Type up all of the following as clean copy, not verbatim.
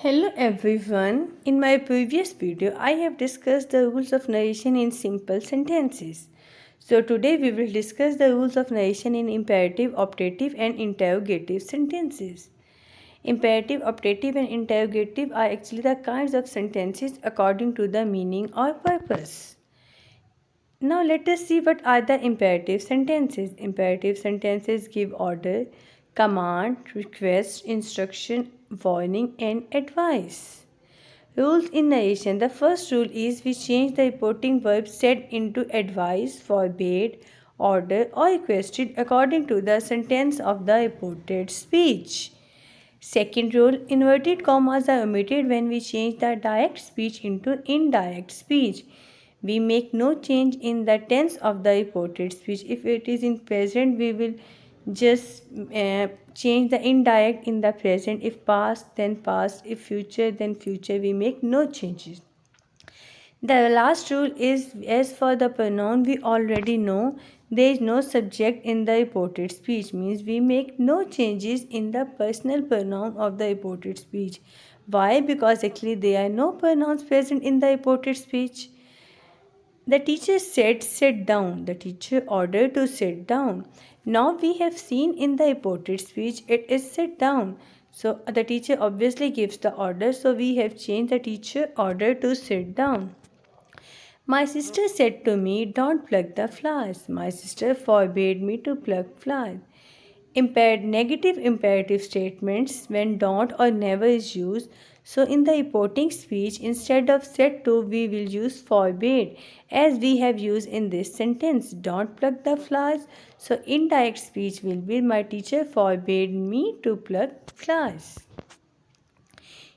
Hello everyone. In my previous video, I have discussed the rules of narration in simple sentences. So today we will discuss the rules of narration in imperative, optative and interrogative sentences. Imperative, optative and interrogative are actually the kinds of sentences according to the meaning or purpose. Now let us see what are the imperative sentences. Imperative sentences give order, command, request, instruction, warning and advice. Rules in narration. The first rule is we change the reporting verb said into advice, forbade, order or requested according to the sentence of the reported speech. Second rule, inverted commas are omitted when we change the direct speech into indirect speech. We make no change in the tense of the reported speech. If it is in present, we will just change the indirect in the present. If past, then past. If future, then future. We make no changes. The last rule is as for the pronoun we already know there is no subject in the reported speech, means we make no changes in the personal pronoun of the reported speech. Why? Because actually there are no pronouns present in the reported speech. The teacher said sit down. The teacher ordered to sit down. Now we have seen in the reported speech it is sit down. So the teacher obviously gives the order, so we have changed the teacher order to sit down. My sister said to me, don't pluck the flowers. My sister forbade me to pluck flowers. Impaired negative imperative statements when don't or never is used. So in the reporting speech, instead of said to, we will use forbade as we have used in this sentence. Don't pluck the flowers. So indirect speech will be my teacher forbade me to pluck flowers.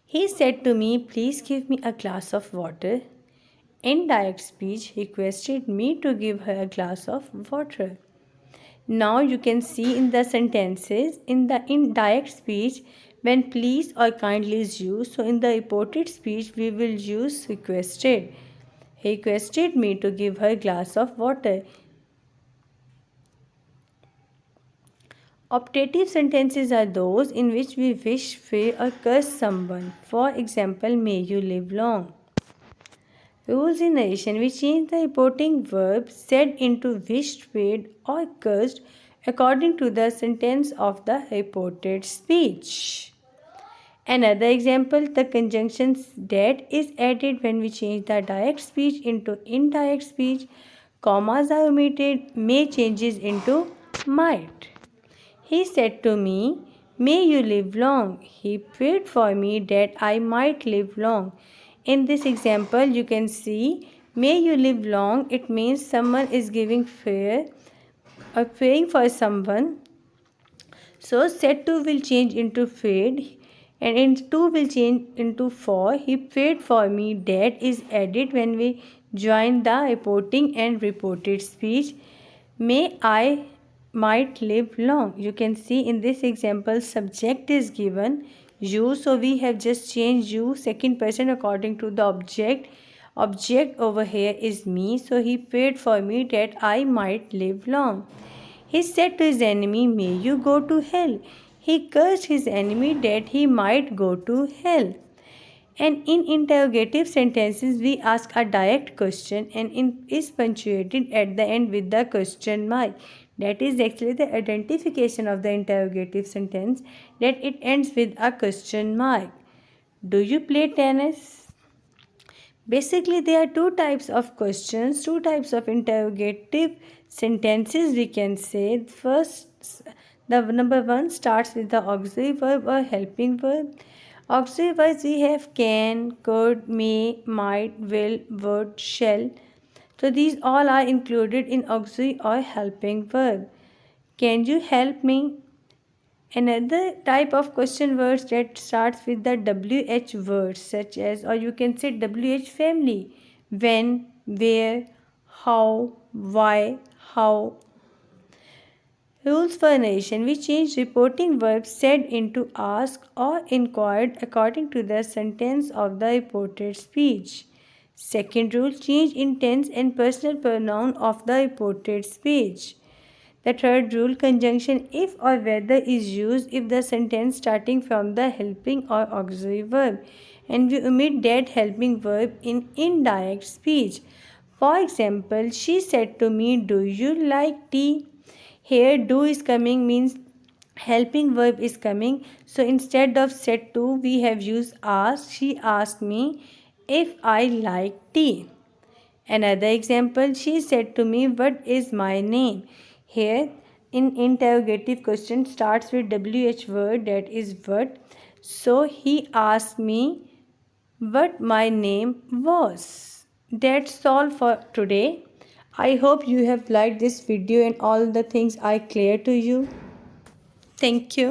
He said to me, please give me a glass of water. Indirect speech requested me to give her a glass of water. Now you can see in the sentences in the indirect speech when please or kindly is used. So in the reported speech we will use requested. He requested me to give her a glass of water. Optative sentences are those in which we wish, fear or curse someone. For example, may you live long. Rules in narration. We change the reporting verb said into wished, prayed, or cursed according to the sentence of the reported speech. Another example, the conjunction that is added when we change the direct speech into indirect speech. Commas are omitted, may changes into might. He said to me, may you live long. He prayed for me that I might live long. In this example, you can see, may you live long. It means someone is giving prayer or praying for someone. So, said to will change into prayed and in to will change into for. He prayed for me that is added when we join the reporting and reported speech. May I might live long. You can see in this example subject is given you, so we have just changed you second person according to the object. Object over here is me, so he prayed for me that I might live long. He said to his enemy, may you go to hell. He cursed his enemy that he might go to hell. And in interrogative sentences, we ask a direct question and is punctuated at the end with the question mark. That is actually the identification of the interrogative sentence, that it ends with a question mark. Do you play tennis? Basically, there are two types of questions, two types of interrogative sentences we can say. First, the number one starts with the auxiliary verb or helping verb. Auxiliary verbs we have can, could, may, might, will, would, shall. So these all are included in auxiliary or helping verb. Can you help me? Another type of question words that starts with the WH words such as, or you can say WH family. When, where, how, why, how. Rules for narration. We change reporting verbs said into ask or inquired according to the sentence of the reported speech. Second rule, change in tense and personal pronoun of the reported speech. The third rule, conjunction if or whether is used if the sentence starting from the helping or auxiliary verb and we omit that helping verb in indirect speech. For example, she said to me, "Do you like tea?" Here, do is coming means helping verb is coming. So instead of said to, we have used asked. She asked me if I like tea. Another example, she said to me, "What is my name?" Here, in interrogative question starts with WH word, that is what. So he asked me what my name was. That's all for today. I hope you have liked this video and all the things I clear to you. Thank you.